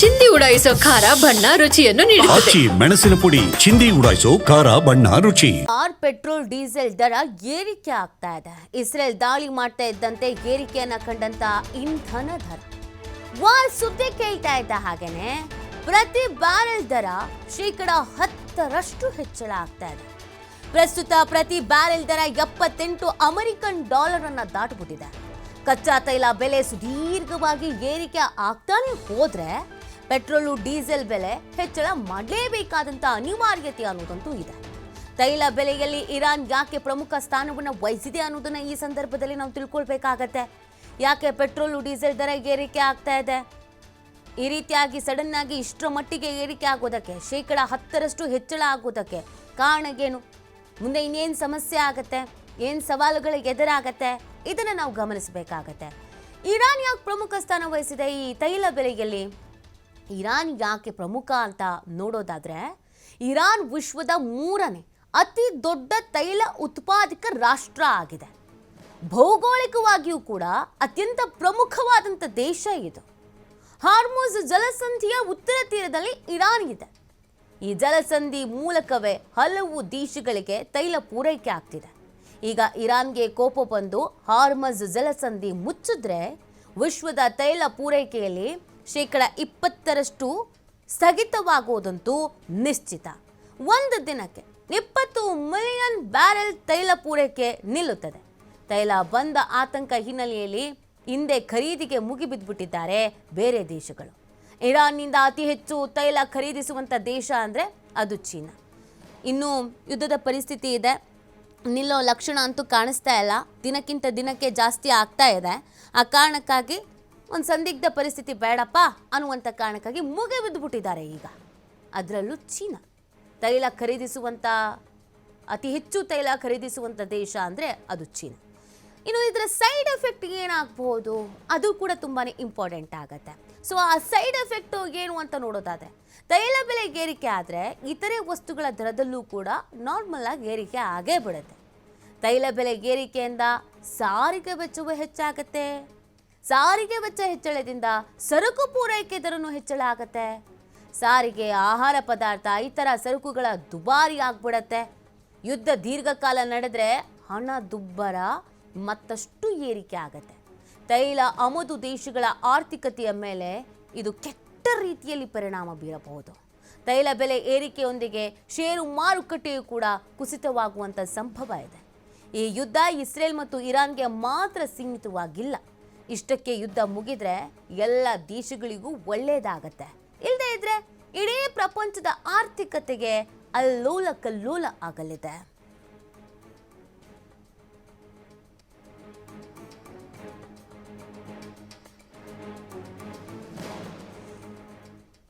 ಚಿಂದಿ ಉಡಾಯಿಸೋ ಖಾರ ಬಣ್ಣ ರುಚಿಯನ್ನು ನೀಡುತ್ತದೆ. ಆಚಿ ಮೆಣಸಿನ ಪುಡಿ ಚಿಂದಿ ಉಡಾಯಿಸೋ ಖಾರ ಬಣ್ಣ ರುಚಿ. ಪೆಟ್ರೋಲ್ ಡೀಸೆಲ್ ದರ ಏರಿಕೆ ಆಗ್ತಾ ಇದೆ. ಇಸ್ರೇಲ್ ದಾಳಿ ಮಾಡ್ತಾ ಇದ್ದಂತೆ ಏರಿಕೆಯನ್ನ ಕಂಡಂತ ಇಂಧನ ದರ ವಾರ್ ಸುದ್ದಿ ಕೇಳ್ತಾ ಇದ್ದ ಹಾಗೇನೆ ಪ್ರತಿ ಬ್ಯಾರೆಲ್ ದರ ಶೇಕಡ 10ರಷ್ಟು ಹೆಚ್ಚಳ ಆಗ್ತಾ ಇದೆ. ಪ್ರಸ್ತುತ ಪ್ರತಿ ಬ್ಯಾರೆಲ್ ದರ 78 ಅಮೆರಿಕನ್ ಡಾಲರ್ ಅನ್ನ ದಾಟುಬಿಟ್ಟಿದೆ. ಕಚ್ಚಾ ತೈಲ ಬೆಲೆ ಸುದೀರ್ಘವಾಗಿ ಏರಿಕೆ ಆಗ್ತಾನೆ ಹೋದ್ರೆ ಪೆಟ್ರೋಲು ಡೀಸೆಲ್ ಬೆಲೆ ಹೆಚ್ಚಳ ಮಾಡಲೇಬೇಕಾದಂತ ಅನಿವಾರ್ಯತೆ ಅನ್ನೋದಂತೂ ಇದೆ. ತೈಲ ಬೆಲೆಯಲ್ಲಿ ಇರಾನ್ ಯಾಕೆ ಪ್ರಮುಖ ಸ್ಥಾನವನ್ನು ವಹಿಸಿದೆ ಅನ್ನೋದನ್ನ ಈ ಸಂದರ್ಭದಲ್ಲಿ ನಾವು ತಿಳ್ಕೊಳ್ಬೇಕಾಗತ್ತೆ. ಯಾಕೆ ಪೆಟ್ರೋಲು ಡೀಸೆಲ್ ದರ ಏರಿಕೆ ಆಗ್ತಾ ಇದೆ, ಈ ರೀತಿಯಾಗಿ ಸಡನ್ ಆಗಿ ಇಷ್ಟರ ಮಟ್ಟಿಗೆ ಏರಿಕೆ ಆಗೋದಕ್ಕೆ, ಶೇಕಡ 10ರಷ್ಟು ಹೆಚ್ಚಳ ಆಗೋದಕ್ಕೆ ಕಾರಣ ಏನು, ಮುಂದೆ ಇನ್ನೇನು ಸಮಸ್ಯೆ ಆಗತ್ತೆ, ಏನು ಸವಾಲುಗಳು ಎದುರಾಗತ್ತೆ, ಇದನ್ನು ನಾವು ಗಮನಿಸಬೇಕಾಗತ್ತೆ. ಇರಾನ್ ಯಾಕೆ ಪ್ರಮುಖ ಸ್ಥಾನ ವಹಿಸಿದೆ ಈ ತೈಲ ಬೆಲೆಯಲ್ಲಿ? ಇರಾನ್ ಯಾಕೆ ಪ್ರಮುಖ ಅಂತ ನೋಡೋದಾದ್ರೆ, ಇರಾನ್ ವಿಶ್ವದ 3ನೇ ಅತಿ ದೊಡ್ಡ ತೈಲ ಉತ್ಪಾದಕ ರಾಷ್ಟ್ರ ಆಗಿದೆ. ಭೌಗೋಳಿಕವಾಗಿಯೂ ಕೂಡ ಅತ್ಯಂತ ಪ್ರಮುಖವಾದಂಥ ದೇಶ ಇದು. ಹಾರ್ಮುಜ್ ಜಲಸಂಧಿಯ ಉತ್ತರ ತೀರದಲ್ಲಿ ಇರಾನ್ ಇದೆ. ಈ ಜಲಸಂಧಿ ಮೂಲಕವೇ ಹಲವು ದೇಶಗಳಿಗೆ ತೈಲ ಪೂರೈಕೆ ಆಗ್ತಿದೆ. ಈಗ ಇರಾನ್ಗೆ ಕೋಪ ಬಂದು ಹಾರ್ಮುಜ್ ಜಲಸಂಧಿ ಮುಚ್ಚಿದ್ರೆ ವಿಶ್ವದ ತೈಲ ಪೂರೈಕೆಯಲ್ಲಿ ಶೇಕಡ 20ರಷ್ಟು ಸ್ಥಗಿತವಾಗುವುದಂತೂ ನಿಶ್ಚಿತ. ಒಂದು ದಿನಕ್ಕೆ 20 ಮಿಲಿಯನ್ ಬ್ಯಾರೆಲ್ ತೈಲ ಪೂರೈಕೆ ನಿಲ್ಲುತ್ತದೆ. ತೈಲ ಬಂದ ಆತಂಕ ಹಿನ್ನೆಲೆಯಲ್ಲಿ ಹಿಂದೆ ಖರೀದಿಗೆ ಮುಗಿಬಿದ್ದುಬಿಟ್ಟಿದ್ದಾರೆ ಬೇರೆ ದೇಶಗಳು. ಇರಾನ್ನಿಂದ ಅತಿ ಹೆಚ್ಚು ತೈಲ ಖರೀದಿಸುವಂಥ ದೇಶ ಅಂದರೆ ಅದು ಚೀನಾ. ಇನ್ನು ಯುದ್ಧದ ಪರಿಸ್ಥಿತಿ ಇದೆ, ನಿಲ್ಲೋ ಲಕ್ಷಣ ಅಂತೂ ಕಾಣಿಸ್ತಾ ಇಲ್ಲ, ದಿನಕ್ಕಿಂತ ದಿನಕ್ಕೆ ಜಾಸ್ತಿ ಆಗ್ತಾ ಇದೆ. ಆ ಕಾರಣಕ್ಕಾಗಿ ಒಂದು ಸಂದಿಗ್ಧ ಪರಿಸ್ಥಿತಿ ಬೇಡಪ್ಪ ಅನ್ನುವಂಥ ಕಾರಣಕ್ಕಾಗಿ ಮುಗಿಬಿದ್ದುಬಿಟ್ಟಿದ್ದಾರೆ ಈಗ. ಅದರಲ್ಲೂ ಚೀನಾ ತೈಲ ಖರೀದಿಸುವಂಥ ಅತಿ ಹೆಚ್ಚು ತೈಲ ಖರೀದಿಸುವಂಥ ದೇಶ ಅಂದರೆ ಅದು ಚೀನಾ. ಇನ್ನು ಇದರ ಸೈಡ್ ಎಫೆಕ್ಟ್ ಏನಾಗಬಹುದು ಅದು ಕೂಡ ತುಂಬಾ ಇಂಪಾರ್ಟೆಂಟ್ ಆಗುತ್ತೆ. ಸೊ ಆ ಸೈಡ್ ಎಫೆಕ್ಟು ಏನು ಅಂತ ನೋಡೋದಾದರೆ, ತೈಲ ಬೆಲೆ ಏರಿಕೆ ಆದರೆ ಇತರೆ ವಸ್ತುಗಳ ದರದಲ್ಲೂ ಕೂಡ ನಾರ್ಮಲ್ ಆಗಿ ಏರಿಕೆ ಆಗೇ ಬಿಡುತ್ತೆ. ತೈಲ ಬೆಲೆ ಏರಿಕೆಯಿಂದ ಸಾರಿಗೆ ವೆಚ್ಚವೂ ಹೆಚ್ಚಾಗುತ್ತೆ. ಸಾರಿಗೆ ವೆಚ್ಚ ಹೆಚ್ಚಳದಿಂದ ಸರಕು ಪೂರೈಕೆ ದರನೂ ಹೆಚ್ಚಳ ಆಗುತ್ತೆ. ಸಾರಿಗೆ, ಆಹಾರ ಪದಾರ್ಥ, ಇತರ ಸರಕುಗಳ ದುಬಾರಿ ಆಗ್ಬಿಡತ್ತೆ. ಯುದ್ಧ ದೀರ್ಘಕಾಲ ನಡೆದ್ರೆ ಹಣ ದುಬ್ಬರ ಮತ್ತಷ್ಟು ಏರಿಕೆ ಆಗತ್ತೆ. ತೈಲ ಆಮದು ದೇಶಗಳ ಆರ್ಥಿಕತೆಯ ಮೇಲೆ ಇದು ಕೆಟ್ಟ ರೀತಿಯಲ್ಲಿ ಪರಿಣಾಮ ಬೀರಬಹುದು. ತೈಲ ಬೆಲೆ ಏರಿಕೆಯೊಂದಿಗೆ ಷೇರು ಮಾರುಕಟ್ಟೆಯೂ ಕೂಡ ಕುಸಿತವಾಗುವಂಥ ಸಂಭವ ಇದೆ. ಈ ಯುದ್ಧ ಇಸ್ರೇಲ್ ಮತ್ತು ಇರಾನ್ಗೆ ಮಾತ್ರ ಸೀಮಿತವಾಗಿಲ್ಲ. ಇಷ್ಟಕ್ಕೆ ಯುದ್ಧ ಮುಗಿದ್ರೆ ಎಲ್ಲ ದೇಶಗಳಿಗೂ ಒಳ್ಳೆಯದಾಗತ್ತೆ. ಇಲ್ಲದೇ ಇದ್ರೆ ಇಡೀ ಪ್ರಪಂಚದ ಆರ್ಥಿಕತೆಗೆ ಅಲ್ಲೋಲ ಕಲ್ಲೋಲ ಆಗಲಿದೆ.